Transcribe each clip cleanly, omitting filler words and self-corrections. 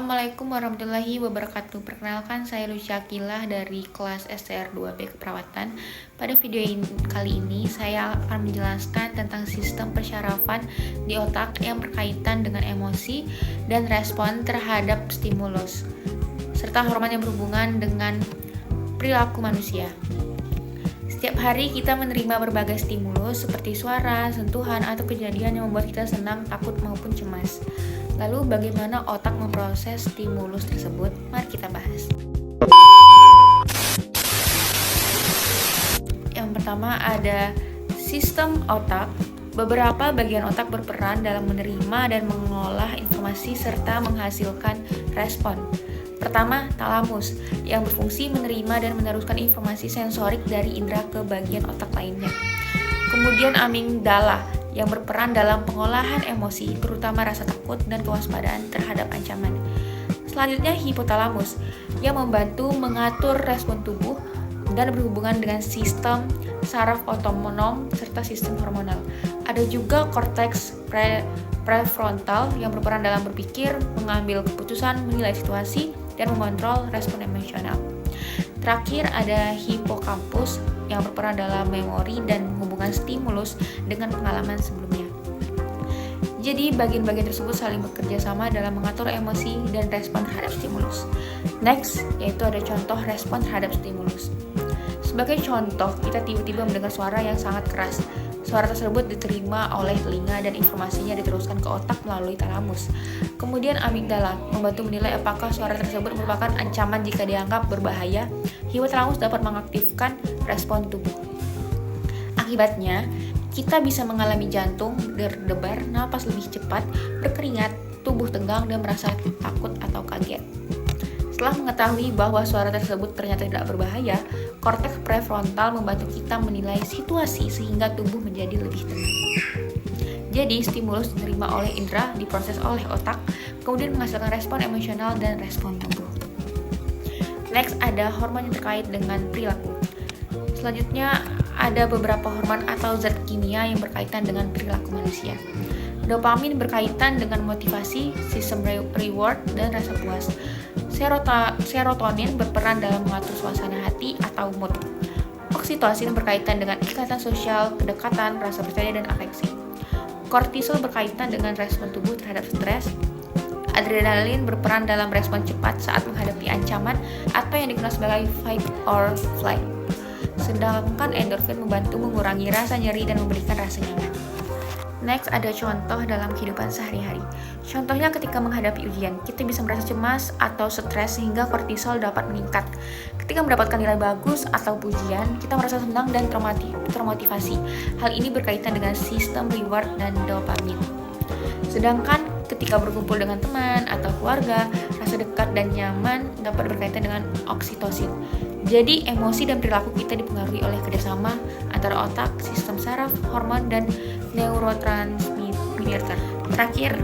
Assalamualaikum warahmatullahi wabarakatuh. Perkenalkan, saya Lucia Akilah dari kelas STR2B Keperawatan. Pada video kali ini saya akan menjelaskan tentang sistem persyarafan di otak yang berkaitan dengan emosi dan respon terhadap stimulus, serta hormon yang berhubungan dengan perilaku manusia. Setiap hari kita menerima berbagai stimulus seperti suara, sentuhan, atau kejadian yang membuat kita senang, takut, maupun cemas. Lalu bagaimana otak memproses stimulus tersebut? Mari kita bahas. Yang pertama ada sistem otak. Beberapa bagian otak berperan dalam menerima dan mengolah informasi serta menghasilkan respon. Pertama, talamus, yang berfungsi menerima dan meneruskan informasi sensorik dari indera ke bagian otak lainnya. Kemudian amigdala, yang berperan dalam pengolahan emosi, terutama rasa takut dan kewaspadaan terhadap ancaman. Selanjutnya, hipotalamus, yang membantu mengatur respon tubuh dan berhubungan dengan sistem saraf otonom serta sistem hormonal. Ada juga korteks prefrontal yang berperan dalam berpikir, mengambil keputusan, menilai situasi, dan mengontrol respon emosional. Terakhir ada hipokampus yang berperan dalam memori dan menghubungkan stimulus dengan pengalaman sebelumnya. Jadi bagian-bagian tersebut saling bekerja sama dalam mengatur emosi dan respon terhadap stimulus. Next, yaitu ada contoh respon terhadap stimulus. Sebagai contoh, kita tiba-tiba mendengar suara yang sangat keras. Suara tersebut diterima oleh telinga dan informasinya diteruskan ke otak melalui talamus. Kemudian amigdala membantu menilai apakah suara tersebut merupakan ancaman jika dianggap berbahaya. Hipotalamus dapat mengaktifkan respon tubuh. Akibatnya, kita bisa mengalami jantung berdebar, napas lebih cepat, berkeringat, tubuh tegang, dan merasa takut atau kaget. Setelah mengetahui bahwa suara tersebut ternyata tidak berbahaya, korteks prefrontal membantu kita menilai situasi sehingga tubuh menjadi lebih tenang. Jadi, stimulus diterima oleh indera, diproses oleh otak, kemudian menghasilkan respon emosional dan respon tubuh. Next, ada hormon yang terkait dengan perilaku. Selanjutnya, ada beberapa hormon atau zat kimia yang berkaitan dengan perilaku manusia. Dopamin berkaitan dengan motivasi, sistem reward, dan rasa puas. Serotonin berperan dalam mengatur suasana hati atau mood. Oksitosin berkaitan dengan ikatan sosial, kedekatan, rasa percaya, dan afeksi. Kortisol berkaitan dengan respon tubuh terhadap stres. Adrenalin berperan dalam respon cepat saat menghadapi ancaman atau yang dikenal sebagai fight or flight. Sedangkan endorfin membantu mengurangi rasa nyeri dan memberikan rasa nyaman. Next, ada contoh dalam kehidupan sehari-hari. Contohnya ketika menghadapi ujian, kita bisa merasa cemas atau stres sehingga kortisol dapat meningkat. Ketika mendapatkan nilai bagus atau pujian, kita merasa senang dan termotivasi. Hal ini berkaitan dengan sistem reward dan dopamin. Sedangkan ketika berkumpul dengan teman atau keluarga, rasa dekat dan nyaman dapat berkaitan dengan oksitosin. Jadi, emosi dan perilaku kita dipengaruhi oleh kerjasama antara otak, sistem saraf, hormon, dan neurotransmitter. Terakhir,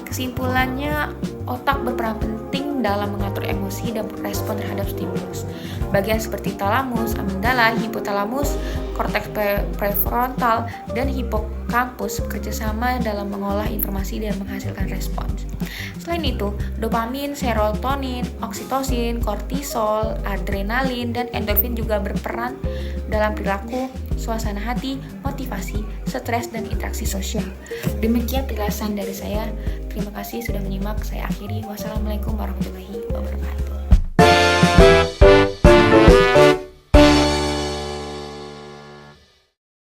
kesimpulannya, otak berperan penting dalam mengatur emosi dan respon terhadap stimulus. Bagian seperti talamus, amigdala, hipotalamus, korteks prefrontal, dan hipokampus bekerjasama dalam mengolah informasi dan menghasilkan respons. Selain itu, dopamin, serotonin, oksitosin, kortisol, adrenalin, dan endorfin juga berperan dalam perilaku, suasana hati, motivasi, stres, dan interaksi sosial. Demikian penjelasan dari saya. Terima kasih sudah menyimak. Saya akhiri. Wassalamualaikum warahmatullahi wabarakatuh.